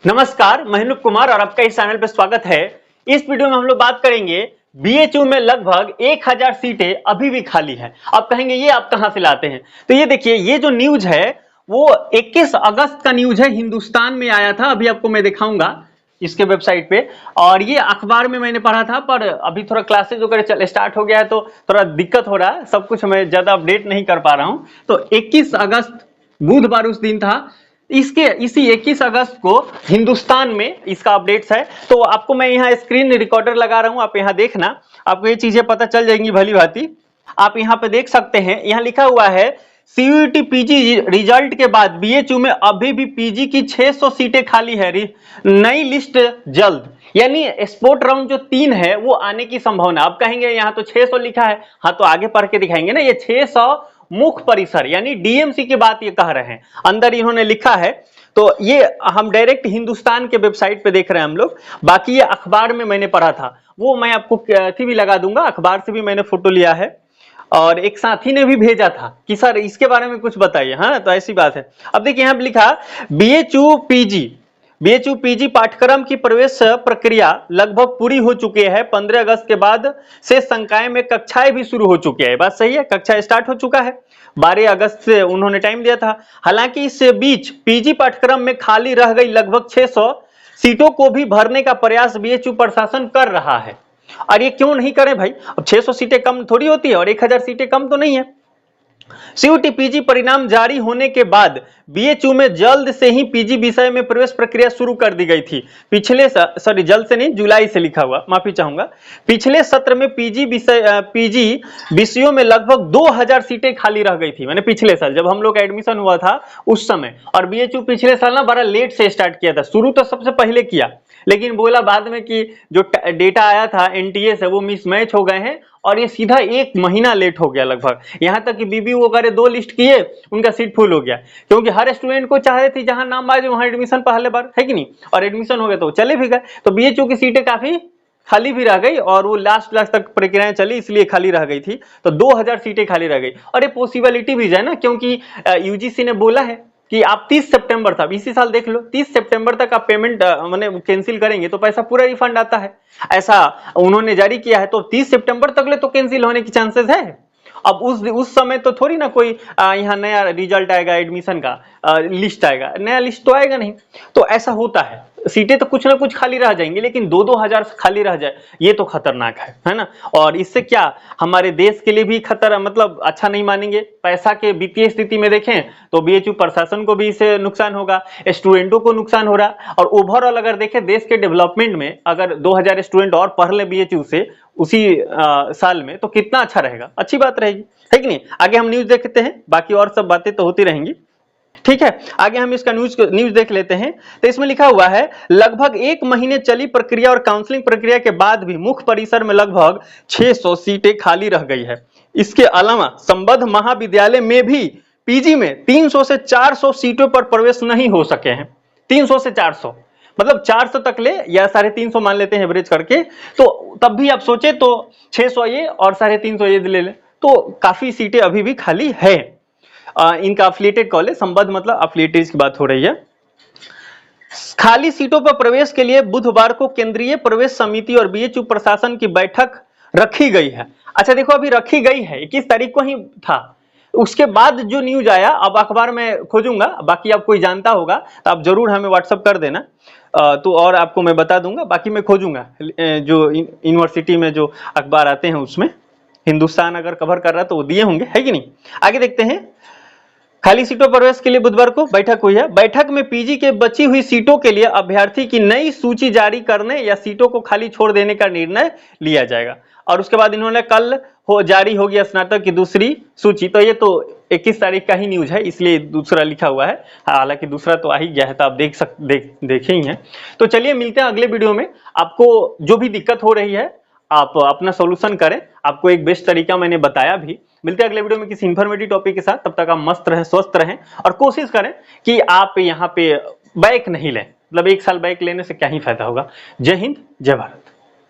नमस्कार, मैं अनुप कुमार और आपका इस चैनल पे स्वागत है। इस वीडियो में हम लोग बात करेंगे बीएचयू में लगभग 1000 सीटें अभी भी खाली हैं। आप कहेंगे ये आप कहां से लाते हैं? तो ये देखिए, ये जो न्यूज है वो 21 अगस्त का न्यूज है, हिंदुस्तान में आया था। अभी आपको मैं दिखाऊंगा इसके वेबसाइट पे, और ये अखबार में मैंने पढ़ा था, पर अभी थोड़ा क्लासेज वगैरह स्टार्ट हो गया है तो थोड़ा दिक्कत हो रहा है, सब कुछ मैं ज्यादा अपडेट नहीं कर पा रहा हूं। तो 21 अगस्त बुधवार उस दिन था, इसी 21 अगस्त को हिंदुस्तान में इसका अपडेट्स है। तो आपको मैं यहाँ स्क्रीन रिकॉर्डर लगा रहा हूँ, आप यहाँ देखना, आपको ये चीजें पता चल जाएंगी भली भांति। आप यहाँ पे देख सकते हैं, यहाँ लिखा हुआ है सीयूईटी पीजी रिजल्ट के बाद बीएचयू में अभी भी पीजी की 600 सीटें खाली है, नई लिस्ट जल्द। यानी स्पोर्ट राउंड जो 3 है वो आने की संभावना। आप कहेंगे यहाँ तो 600 लिखा है, हाँ तो आगे पढ़ के दिखाएंगे ना। ये 600 मुख्य परिसर यानी डीएमसी की बात ये कह रहे हैं, अंदर इन्होंने लिखा है। तो ये हम डायरेक्ट हिंदुस्तान के वेबसाइट पे देख रहे हैं हम लोग। बाकी ये अखबार में मैंने पढ़ा था, वो मैं आपको थी भी लगा दूंगा, अखबार से भी मैंने फोटो लिया है। और एक साथी ने भी भेजा था कि सर इसके बारे में कुछ बताइए। हाँ, तो ऐसी बात है। अब देखिए यहाँ पे लिखा बीएचयू पीजी पाठ्यक्रम की प्रवेश प्रक्रिया लगभग पूरी हो चुकी है। 15 अगस्त के बाद से संकाय में कक्षाएं भी शुरू हो चुकी है। बात सही है, कक्षा स्टार्ट हो चुका है। 12 अगस्त से उन्होंने टाइम दिया था। हालांकि इस बीच पीजी पाठ्यक्रम में खाली रह गई लगभग 600 सीटों को भी भरने का प्रयास बीएचयू प्रशासन कर रहा है। और ये क्यों नहीं करें भाई, अब 600 सीटें कम थोड़ी होती है और 1000 सीटें कम तो नहीं है। सीयूटी पीजी परिणाम जारी होने के बाद बीएचयू में जल्द से ही पीजी विषय में प्रवेश प्रक्रिया शुरू कर दी गई थी। जल्द से नहीं, जुलाई से लिखा हुआ, माफी चाहूंगा। पिछले सत्र में पीजी विषयों में लगभग 2000 सीटें खाली रह गई थी। मैंने पिछले साल जब हम लोग एडमिशन हुआ था उस समय, और बीएचयू पिछले साल ना बड़ा लेट से स्टार्ट किया था। शुरू तो सबसे पहले किया, लेकिन बोला बाद में कि जो डेटा आया था एनटीए से वो मिसमैच हो गए हैं, और ये सीधा 1 महीना लेट हो गया लगभग। यहां तक कि बीबी वगैरह 2 लिस्ट किए, उनका सीट फुल हो गया, क्योंकि हर स्टूडेंट को चाहे थी जहां नाम आ जाए वहां एडमिशन पहले बार, है कि नहीं, और एडमिशन हो गया तो चले भी गए। तो बीएचयू की सीटें काफी खाली भी रह गई, और वो लास्ट तक प्रक्रियाएं चली, इसलिए खाली रह गई थी। तो 2000 सीटें खाली रह गई। और ये पॉसिबिलिटी भी है ना, क्योंकि यूजीसी ने बोला है कि आप 30 सितंबर तक, इसी साल देख लो, 30 सितंबर तक आप पेमेंट माने कैंसिल करेंगे तो पैसा पूरा रिफंड आता है, ऐसा उन्होंने जारी किया है। तो 30 सितंबर तक ले तो कैंसिल होने की चांसेस है। अब उस समय तो थोड़ी ना कोई यहाँ नया रिजल्ट आएगा, एडमिशन का लिस्ट आएगा, नया लिस्ट तो आएगा नहीं। तो ऐसा होता है, सीटें तो कुछ ना कुछ खाली रह जाएंगी, लेकिन 2-2 हजार खाली रह जाए ये तो खतरनाक है ना। और इससे क्या हमारे देश के लिए भी खतरा, मतलब अच्छा नहीं मानेंगे। पैसा के वित्तीय स्थिति में देखें तो बीएचयू प्रशासन को भी इससे नुकसान होगा, स्टूडेंटों को नुकसान हो रहा। और ओवरऑल अगर देखें देश के डेवलपमेंट में, अगर 2000 स्टूडेंट और पढ़ ले बीएचयू से उसी साल में, तो कितना अच्छा रहेगा, अच्छी बात रहेगी, है कि नहीं। आगे हम न्यूज देखते हैं, बाकी और सब बातें तो होती रहेंगी, ठीक है। आगे हम इसका न्यूज देख लेते हैं। तो इसमें लिखा हुआ है लगभग 1 महीने चली प्रक्रिया और काउंसलिंग प्रक्रिया के बाद भी मुख्य परिसर में लगभग 600 सीटें खाली रह गई है। इसके अलावा संबद्ध महाविद्यालय में भी पीजी में 300 से 400 सीटों पर प्रवेश नहीं हो सके हैं। 300 से 400 मतलब 400 तक ले या 350 मान लेते हैं एवरेज करके, तो तब भी आप सोचे तो 600 ये और 350 ये ले लें, तो काफी सीटें अभी भी खाली है। इनका अफिलिएटेड कॉलेज, संबद्ध मतलब अफिलिएटेड की बात हो रही है। खाली सीटों पर प्रवेश के लिए बुधवार को केंद्रीय प्रवेश समिति और बीएचयू प्रशासन की बैठक रखी गई है। अच्छा देखो, अभी रखी गई है, 21 तारीख को ही था। उसके बाद जो न्यूज आया, अब अखबार में खोजूंगा, बाकी आप कोई जानता होगा तो आप जरूर हमें व्हाट्सअप कर देना, तो और आपको मैं बता दूंगा। बाकी मैं खोजूंगा जो यूनिवर्सिटी में जो अखबार आते हैं उसमें, हिंदुस्तान अगर कवर कर रहा है तो वो दिए होंगे, है कि नहीं। आगे देखते हैं। खाली सीटों पर प्रवेश के लिए बुधवार को बैठक हुई है। बैठक में पीजी के बची हुई सीटों के लिए अभ्यर्थी की नई सूची जारी करने या सीटों को खाली छोड़ देने का निर्णय लिया जाएगा। और उसके बाद इन्होंने कल जारी होगी स्नातक की दूसरी सूची। तो ये तो 21 तारीख का ही न्यूज है, इसलिए दूसरा लिखा हुआ है, हालांकि दूसरा तो आ ही गया है, तो आप देखे ही हैं। तो चलिए मिलते हैं अगले वीडियो में। आपको जो भी दिक्कत हो रही है आप अपना सॉल्यूशन करें, आपको एक बेस्ट तरीका मैंने बताया भी। मिलते हैं अगले वीडियो में किसी इंफॉर्मेटिव टॉपिक के साथ। तब तक आप मस्त रहें, स्वस्थ रहें, और कोशिश करें कि आप यहाँ पे बैक नहीं लें। मतलब 1 साल बैक लेने से क्या ही फायदा होगा। जय हिंद, जय भारत।